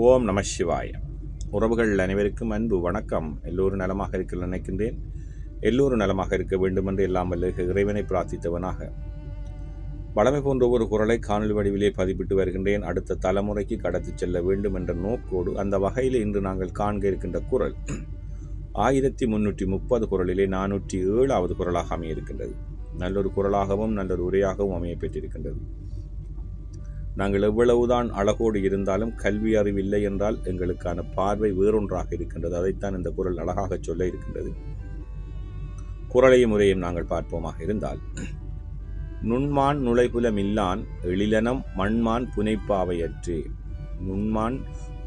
ஓம் நம சிவாய. உறவுகள் அனைவருக்கும் அன்பு வணக்கம். எல்லோரும் நலமாக இருக்க நினைக்கின்றேன். எல்லோரும் நலமாக இருக்க வேண்டும் என்று எல்லாம் வல்ல இறைவனை பிரார்த்தித்தவனாக வளமை போன்ற ஒரு குரலை காணொலி வடிவிலே பதிப்பிட்டு வருகின்றேன். அடுத்த தலைமுறைக்கு கடத்தி செல்ல வேண்டும் என்ற நோக்கோடு அந்த வகையில் இன்று நாங்கள் காண்க இருக்கின்ற குரல் 1330 குரலிலே 407வது குரலாக அமையிருக்கின்றது. நல்லொரு குரலாகவும் நல்லொரு உரையாகவும் அமைய பெற்றிருக்கின்றது. நாங்கள் எவ்வளவுதான் அழகோடு இருந்தாலும் கல்வி அறிவில்லை என்றால் எங்களுக்கான பார்வை வேறொன்றாக இருக்கின்றது. அதைத்தான் இந்த குரல் அழகாக சொல்ல இருக்கின்றது. குரலையும் முறையும் நாங்கள் பார்ப்போமாக இருந்தால், நுண்மான் நுழைபுலமில்லான் எழிலனம் மண்மான் புனைப்பாவையற்று. நுண்மான்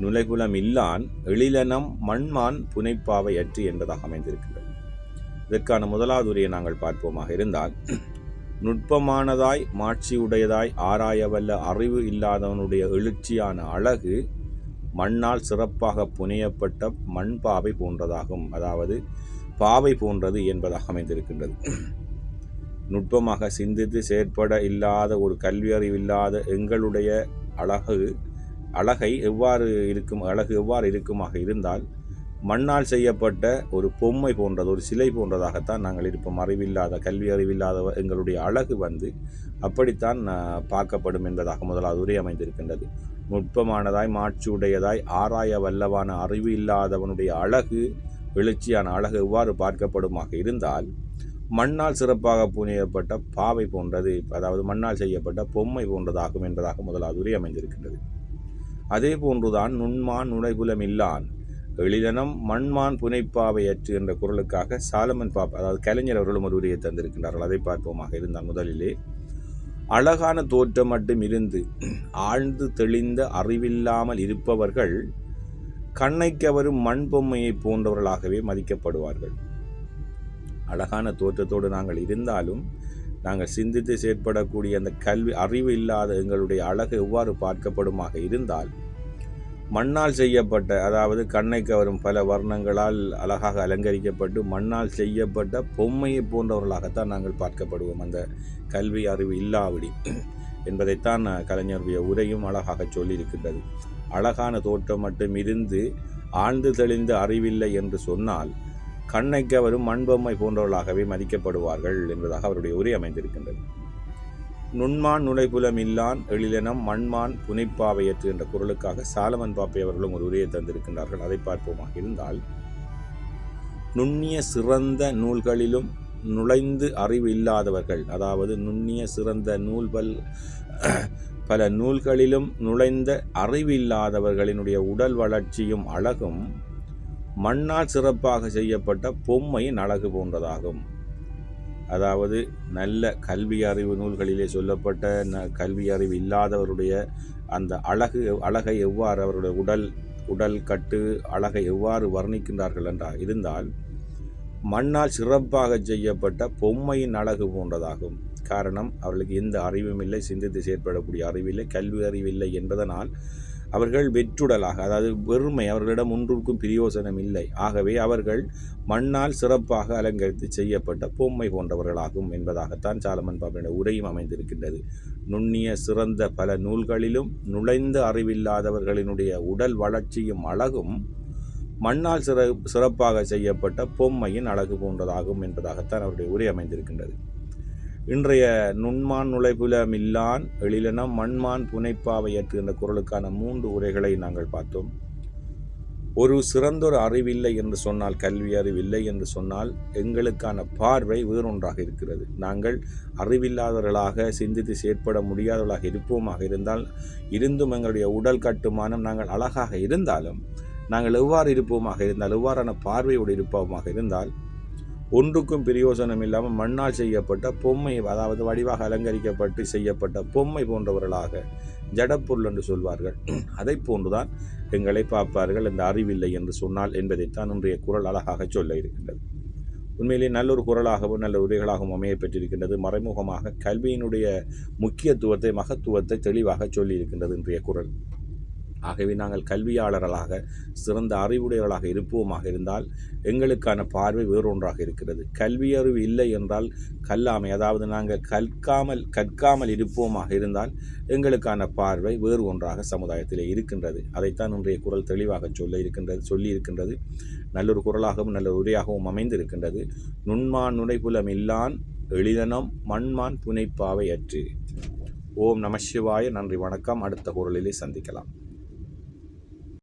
நுழைபுலமில்லான் எழிலனம் மண்மான் புனைப்பாவையற்று என்பதாக அமைந்திருக்கின்றது. இதற்கான முதலாவது உரையை நாங்கள் பார்ப்போமாக இருந்தால், நுட்பமானதாய் மாட்சியுடையதாய் ஆராயவல்ல அறிவு இல்லாதவனுடைய எழுச்சியான அழகு மண்ணால் சிறப்பாக புனையப்பட்ட மண்பாவை போன்றதாகும். அதாவது பாவை போன்றது என்பதாக அமைந்திருக்கின்றது. நுட்பமாக சிந்தித்து செயற்பட இல்லாத ஒரு கல்வி அறிவு இல்லாத எங்களுடைய அழகு எவ்வாறு இருக்குமாக இருந்தால் மண்ணால் செய்யப்பட்ட ஒரு பொம்மை போன்றது, ஒரு சிலை போன்றதாகத்தான் நாங்கள் இருப்போம். அறிவில்லாத கல்வி அறிவில்லாத எங்களுடைய அழகு அப்படித்தான் பார்க்கப்படும் என்பதாக முதலாவது உரை அமைந்திருக்கின்றது. நுட்பமானதாய் மாட்சியுடையதாய் ஆராய வல்லவான அறிவு இல்லாதவனுடைய அழகு, எழுச்சியான அழகு எவ்வாறு பார்க்கப்படுமாக இருந்தால் மண்ணால் சிறப்பாக புனையப்பட்ட பாவை போன்றது, அதாவது மண்ணால் செய்யப்பட்ட பொம்மை போன்றதாகும் என்பதாக முதலாவது உரை அமைந்திருக்கின்றது. அதே போன்றுதான் நுண்மான் நுழைபுலமில்லான் எழிலனம் மண்மான் புனைப்பாவையற்று என்ற குரலுக்காக சாலமன் பாப்பா, அதாவது கலைஞர் அவர்களும் ஒரு உரையை தந்திருக்கின்றார்கள். அதை பார்ப்போமாக இருந்தால், முதலிலே அழகான தோற்றம் மட்டும் இருந்து ஆழ்ந்து தெளிந்த அறிவில்லாமல் இருப்பவர்கள் கண்ணைக்கு வரும் மண் பொம்மையை போன்றவர்களாகவே மதிக்கப்படுவார்கள். அழகான தோற்றத்தோடு நாங்கள் இருந்தாலும் நாங்கள் சிந்தித்து செயற்படக்கூடிய அந்த கல்வி அறிவு இல்லாத எங்களுடைய அழகு எவ்வாறு பார்க்கப்படுமாக இருந்தால் மண்ணால் செய்யப்பட்ட, அதாவது கண்ணை கவரும் பல வர்ணங்களால் அழகாக அலங்கரிக்கப்பட்டு மண்ணால் செய்யப்பட்ட பொம்மையை போன்றவர்களாகத்தான் நாங்கள் பார்க்கப்படுவோம், அந்த கல்வி அறிவு இல்லாவிடி என்பதைத்தான் கலைஞருடைய உரையும் அழகாக சொல்லியிருக்கின்றது. அழகான தோற்றம் மட்டும் இருந்து ஆழ்ந்து தெளிந்த அறிவில்லை என்று சொன்னால் கண்ணை கவரும் மண்பொம்மை போன்றவர்களாகவே மதிக்கப்படுவார்கள் என்பதாக அவருடைய உரை அமைந்திருக்கின்றது. நுண்மான் நுழைபுலமில்லான் எழிலனம் மண்மான் புனைப்பாவையற்று என்ற குரலுக்காக சாலமன் பாப்பை அவர்களும் ஒரு உரையை தந்திருக்கின்றார்கள். அதை பார்ப்போமாக இருந்தால், நுண்ணிய சிறந்த நூல்களிலும் நுழைந்து அறிவு இல்லாதவர்கள், அதாவது நுண்ணிய சிறந்த பல நூல்களிலும் நுழைந்த அறிவு இல்லாதவர்களினுடைய உடல் வளர்ச்சியும் அழகும் மண்ணால் சிறப்பாக செய்யப்பட்ட பொம்மையின் அழகு போன்றதாகும். அதாவது நல்ல கல்வி அறிவு நூல்களிலே சொல்லப்பட்ட கல்வி அறிவு இல்லாதவருடைய அந்த அழகை எவ்வாறு அவருடைய உடல் கட்டு அழகை எவ்வாறு வர்ணிக்கின்றார்கள் என்றால் இருந்தால் மண்ணால் சிறப்பாக செய்யப்பட்ட பொம்மையின் அழகு போன்றதாகும். காரணம், அவர்களுக்கு எந்த அறிவும் இல்லை, சிந்தித்து செயற்படக்கூடிய அறிவில்லை, கல்வி அறிவில்லை என்பதனால் அவர்கள் வெற்றுடலாக, அதாவது வெறுமை, அவர்களிடம் ஒன்றுக்கும் பிரயோசனம் இல்லை. ஆகவே அவர்கள் மண்ணால் சிறப்பாக அலங்கரித்து செய்யப்பட்ட பொம்மை போன்றவர்களாகும் என்பதாகத்தான் சாலமன் பாப்பனுடைய உரையும் அமைந்திருக்கின்றது. நுண்ணிய சிறந்த பல நூல்களிலும் நுழைந்த அறிவில்லாதவர்களினுடைய உடல் வளர்ச்சியும் அழகும் மண்ணால் சிறப்பாக செய்யப்பட்ட பொம்மையின் அழகு போன்றதாகும் என்பதாகத்தான் அவருடைய உரை அமைந்திருக்கின்றது. இன்றைய நுண்மான் நுழைபுலமில்லான் எழிலனம் மண்மான் புனைப்பாவையற்று என்ற குரலுக்கான 3 உரைகளை நாங்கள் பார்த்தோம். ஒரு சிறந்தொரு அறிவில்லை என்று சொன்னால், கல்வி அறிவில்லை என்று சொன்னால் எங்களுக்கான பார்வை வேறொன்றாக இருக்கிறது. நாங்கள் அறிவில்லாதவர்களாக சிந்தித்து செயற்பட முடியாதவர்களாக இருப்போமாக இருந்தால், இருந்தும் எங்களுடைய உடல் கட்டுமானம் நாங்கள் அழகாக இருந்தாலும் நாங்கள் எவ்வாறு இருப்போமாக இருந்தால், எவ்வாறான பார்வையோடு இருப்போமாக இருந்தால் ஒன்றுக்கும் பிரயோசனம் இல்லாமல் மண்ணால் செய்யப்பட்ட பொம்மை, அதாவது வடிவாக அலங்கரிக்கப்பட்டு செய்யப்பட்ட பொம்மை போன்றவர்களாக, ஜடப்பொருள் என்று சொல்வார்கள், அதை போன்றுதான் எங்களை பார்ப்பார்கள் இந்த அறிவில்லை என்று சொன்னால் என்பதைத்தான் இன்றைய குரல் அழகாக சொல்ல இருக்கின்றது. உண்மையிலே நல்லொரு குரலாகவும் நல்ல உரைகளாகவும் அமைய பெற்றிருக்கின்றது. மறைமுகமாக கல்வியினுடைய முக்கியத்துவத்தை, மகத்துவத்தை தெளிவாக சொல்லியிருக்கின்றது இன்றைய குரல். ஆகவே நாங்கள் கல்வியாளர்களாக சிறந்த அறிவுடையவர்களாக இருப்போமாக இருந்தால் எங்களுக்கான பார்வை வேறொன்றாக இருக்கிறது. கல்வியறிவு இல்லை என்றால் கல்லாமை, அதாவது நாங்கள் கற்காமல் இருப்போமாக இருந்தால் எங்களுக்கான பார்வை வேறு ஒன்றாக சமுதாயத்திலே இருக்கின்றது. அதைத்தான் இன்றைய குரல் தெளிவாக சொல்லி இருக்கின்றது. நல்லொரு குரலாகவும் நல்ல உரையாகவும் அமைந்திருக்கின்றது. நுண்மான் நுழைபுலம் இல்லான் எளிதனம் மண்மான் புனைப்பாவை அற்று. ஓம் நம சிவாய. நன்றி, வணக்கம். அடுத்த குரலிலே சந்திக்கலாம்.